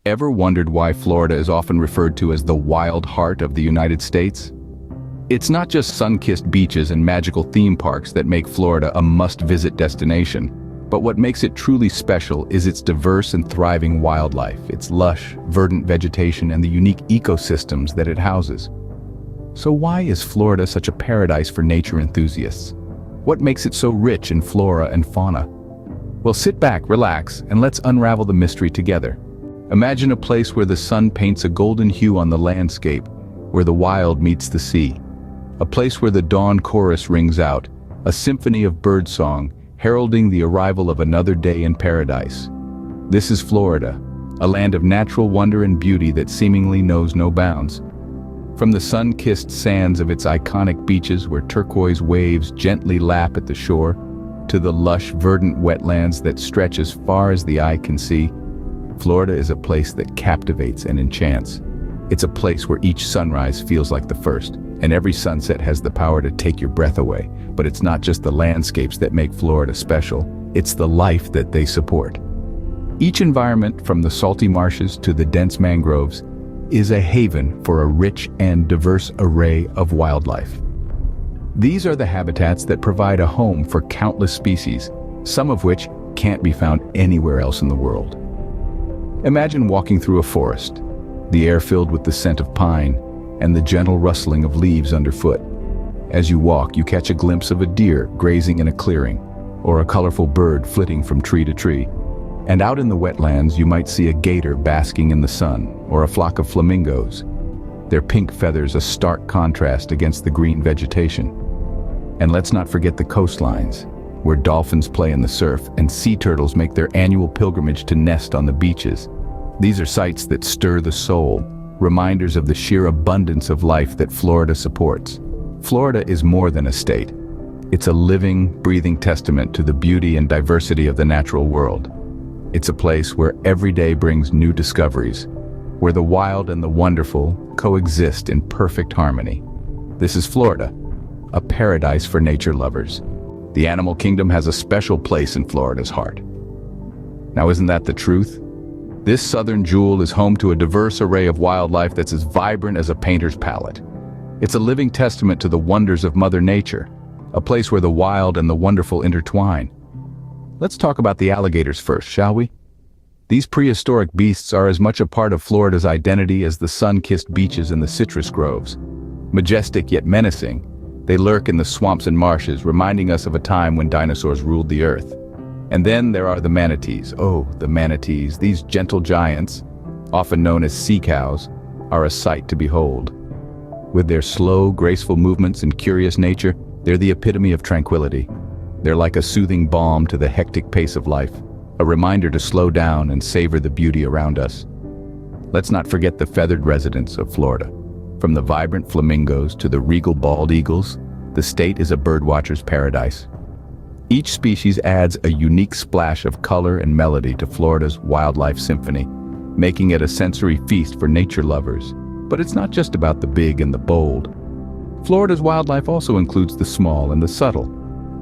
Ever wondered why Florida is often referred to as the wild heart of the United States? It's not just sun-kissed beaches and magical theme parks that make Florida a must-visit destination, but what makes it truly special is its diverse and thriving wildlife, its lush, verdant vegetation, and the unique ecosystems that it houses. So why is Florida such a paradise for nature enthusiasts? What makes it so rich in flora and fauna? Well, sit back, relax, and let's unravel the mystery together. Imagine a place where the sun paints a golden hue on the landscape, where the wild meets the sea. A place where the dawn chorus rings out, a symphony of birdsong, heralding the arrival of another day in paradise. This is Florida, a land of natural wonder and beauty that seemingly knows no bounds. From the sun-kissed sands of its iconic beaches where turquoise waves gently lap at the shore, to the lush, verdant wetlands that stretch as far as the eye can see, Florida is a place that captivates and enchants. It's a place where each sunrise feels like the first, and every sunset has the power to take your breath away. But it's not just the landscapes that make Florida special, it's the life that they support. Each environment, from the salty marshes to the dense mangroves, is a haven for a rich and diverse array of wildlife. These are the habitats that provide a home for countless species, some of which can't be found anywhere else in the world. Imagine walking through a forest, the air filled with the scent of pine and the gentle rustling of leaves underfoot. As you walk, you catch a glimpse of a deer grazing in a clearing, or a colorful bird flitting from tree to tree. And out in the wetlands, you might see a gator basking in the sun, or a flock of flamingos, their pink feathers a stark contrast against the green vegetation. And let's not forget the coastlines, where dolphins play in the surf and sea turtles make their annual pilgrimage to nest on the beaches. These are sights that stir the soul, reminders of the sheer abundance of life that Florida supports. Florida is more than a state. It's a living, breathing testament to the beauty and diversity of the natural world. It's a place where every day brings new discoveries, where the wild and the wonderful coexist in perfect harmony. This is Florida, a paradise for nature lovers. The animal kingdom has a special place in Florida's heart. Now, isn't that the truth? This southern jewel is home to a diverse array of wildlife that's as vibrant as a painter's palette. It's a living testament to the wonders of Mother Nature, a place where the wild and the wonderful intertwine. Let's talk about the alligators first, shall we? These prehistoric beasts are as much a part of Florida's identity as the sun-kissed beaches and the citrus groves. Majestic yet menacing, they lurk in the swamps and marshes, reminding us of a time when dinosaurs ruled the earth. And then there are the manatees. Oh, the manatees, these gentle giants, often known as sea cows, are a sight to behold. With their slow, graceful movements and curious nature, they're the epitome of tranquility. They're like a soothing balm to the hectic pace of life, a reminder to slow down and savor the beauty around us. Let's not forget the feathered residents of Florida. From the vibrant flamingos to the regal bald eagles, the state is a birdwatcher's paradise. Each species adds a unique splash of color and melody to Florida's wildlife symphony, making it a sensory feast for nature lovers. But it's not just about the big and the bold. Florida's wildlife also includes the small and the subtle.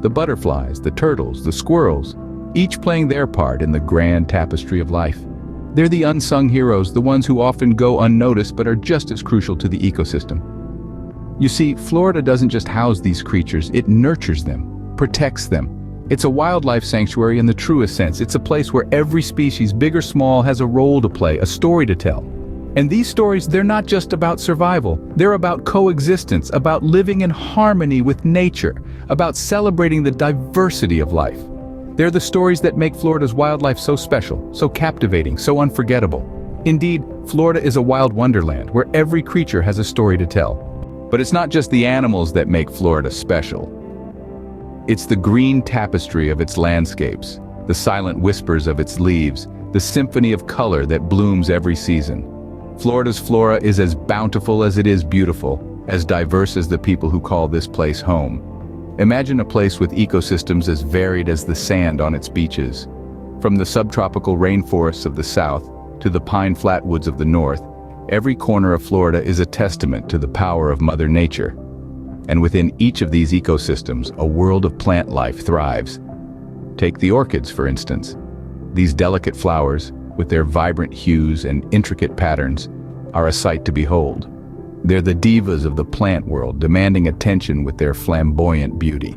The butterflies, the turtles, the squirrels, each playing their part in the grand tapestry of life. They're the unsung heroes, the ones who often go unnoticed but are just as crucial to the ecosystem. You see, Florida doesn't just house these creatures, it nurtures them, protects them. It's a wildlife sanctuary in the truest sense. It's a place where every species, big or small, has a role to play, a story to tell. And these stories, they're not just about survival. They're about coexistence, about living in harmony with nature, about celebrating the diversity of life. They're the stories that make Florida's wildlife so special, so captivating, so unforgettable. Indeed, Florida is a wild wonderland where every creature has a story to tell. But it's not just the animals that make Florida special. It's the green tapestry of its landscapes, the silent whispers of its leaves, the symphony of color that blooms every season. Florida's flora is as bountiful as it is beautiful, as diverse as the people who call this place home. Imagine a place with ecosystems as varied as the sand on its beaches. From the subtropical rainforests of the south to the pine flatwoods of the north, every corner of Florida is a testament to the power of Mother Nature. And within each of these ecosystems, a world of plant life thrives. Take the orchids, for instance. These delicate flowers, with their vibrant hues and intricate patterns, are a sight to behold. They're the divas of the plant world, demanding attention with their flamboyant beauty.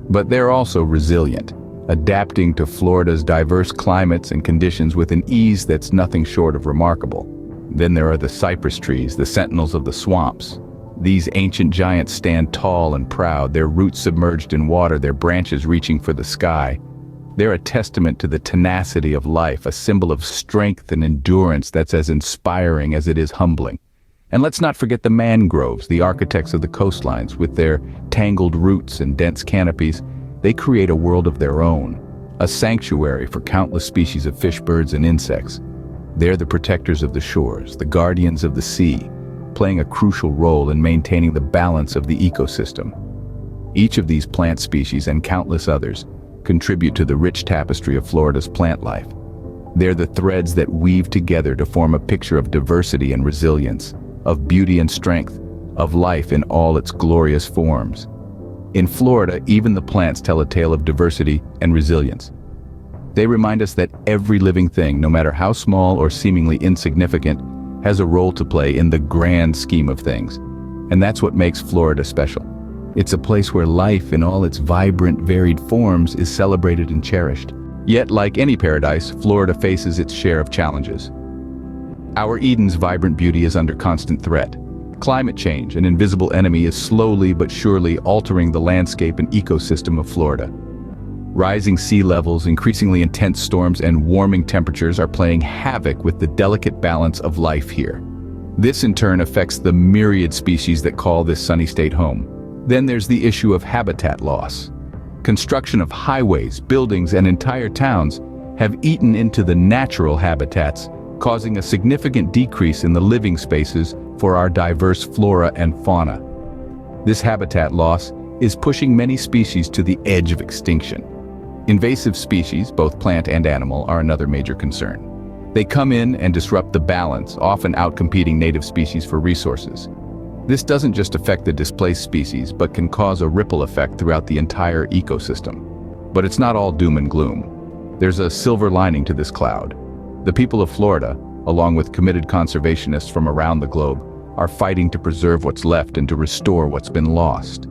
But they're also resilient, adapting to Florida's diverse climates and conditions with an ease that's nothing short of remarkable. Then there are the cypress trees, the sentinels of the swamps. These ancient giants stand tall and proud, their roots submerged in water, their branches reaching for the sky. They're a testament to the tenacity of life, a symbol of strength and endurance that's as inspiring as it is humbling. And let's not forget the mangroves, the architects of the coastlines. With their tangled roots and dense canopies, they create a world of their own, a sanctuary for countless species of fish, birds, and insects. They're the protectors of the shores, the guardians of the sea, playing a crucial role in maintaining the balance of the ecosystem. Each of these plant species and countless others contribute to the rich tapestry of Florida's plant life. They're the threads that weave together to form a picture of diversity and resilience, of beauty and strength, of life in all its glorious forms. In Florida, even the plants tell a tale of diversity and resilience. They remind us that every living thing, no matter how small or seemingly insignificant, has a role to play in the grand scheme of things. And that's what makes Florida special. It's a place where life in all its vibrant, varied forms is celebrated and cherished. Yet, like any paradise, Florida faces its share of challenges. Our Eden's vibrant beauty is under constant threat. Climate change, an invisible enemy, is slowly but surely altering the landscape and ecosystem of Florida. Rising sea levels, increasingly intense storms, and warming temperatures are playing havoc with the delicate balance of life here. This in turn affects the myriad species that call this sunny state home. Then there's the issue of habitat loss. Construction of highways, buildings, and entire towns have eaten into the natural habitats, causing a significant decrease in the living spaces for our diverse flora and fauna. This habitat loss is pushing many species to the edge of extinction. Invasive species, both plant and animal, are another major concern. They come in and disrupt the balance, often outcompeting native species for resources. This doesn't just affect the displaced species, but can cause a ripple effect throughout the entire ecosystem. But it's not all doom and gloom. There's a silver lining to this cloud. The people of Florida, along with committed conservationists from around the globe, are fighting to preserve what's left and to restore what's been lost.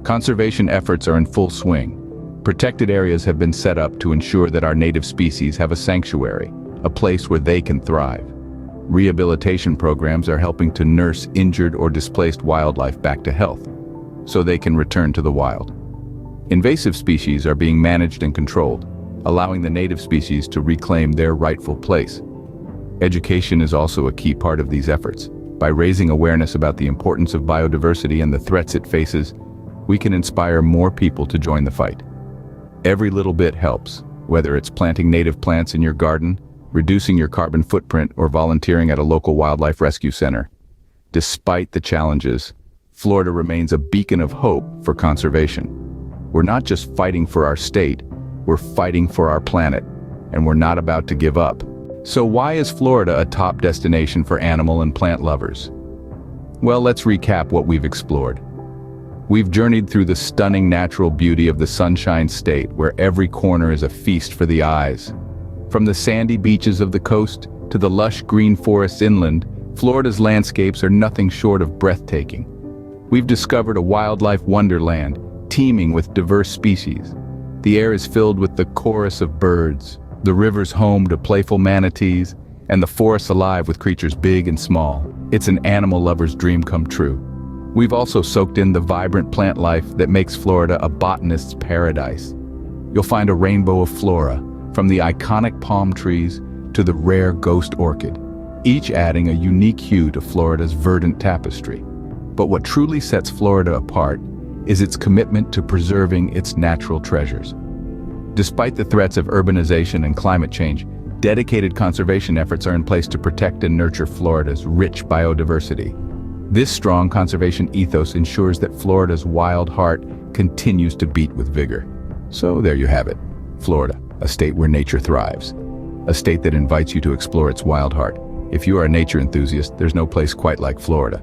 Conservation efforts are in full swing. Protected areas have been set up to ensure that our native species have a sanctuary, a place where they can thrive. Rehabilitation programs are helping to nurse injured or displaced wildlife back to health, so they can return to the wild. Invasive species are being managed and controlled, allowing the native species to reclaim their rightful place. Education is also a key part of these efforts. By raising awareness about the importance of biodiversity and the threats it faces, we can inspire more people to join the fight. Every little bit helps, whether it's planting native plants in your garden, reducing your carbon footprint, or volunteering at a local wildlife rescue center. Despite the challenges, Florida remains a beacon of hope for conservation. We're not just fighting for our state, we're fighting for our planet, and we're not about to give up. So why is Florida a top destination for animal and plant lovers? Well, let's recap what we've explored. We've journeyed through the stunning natural beauty of the Sunshine State, where every corner is a feast for the eyes. From the sandy beaches of the coast to the lush green forests inland, Florida's landscapes are nothing short of breathtaking. We've discovered a wildlife wonderland, teeming with diverse species. The air is filled with the chorus of birds, the rivers home to playful manatees, and the forests alive with creatures big and small. It's an animal lover's dream come true. We've also soaked in the vibrant plant life that makes Florida a botanist's paradise. You'll find a rainbow of flora, from the iconic palm trees to the rare ghost orchid, each adding a unique hue to Florida's verdant tapestry. But what truly sets Florida apart is its commitment to preserving its natural treasures. Despite the threats of urbanization and climate change, dedicated conservation efforts are in place to protect and nurture Florida's rich biodiversity. This strong conservation ethos ensures that Florida's wild heart continues to beat with vigor. So there you have it, Florida, a state where nature thrives, a state that invites you to explore its wild heart. If you are a nature enthusiast, there's no place quite like Florida.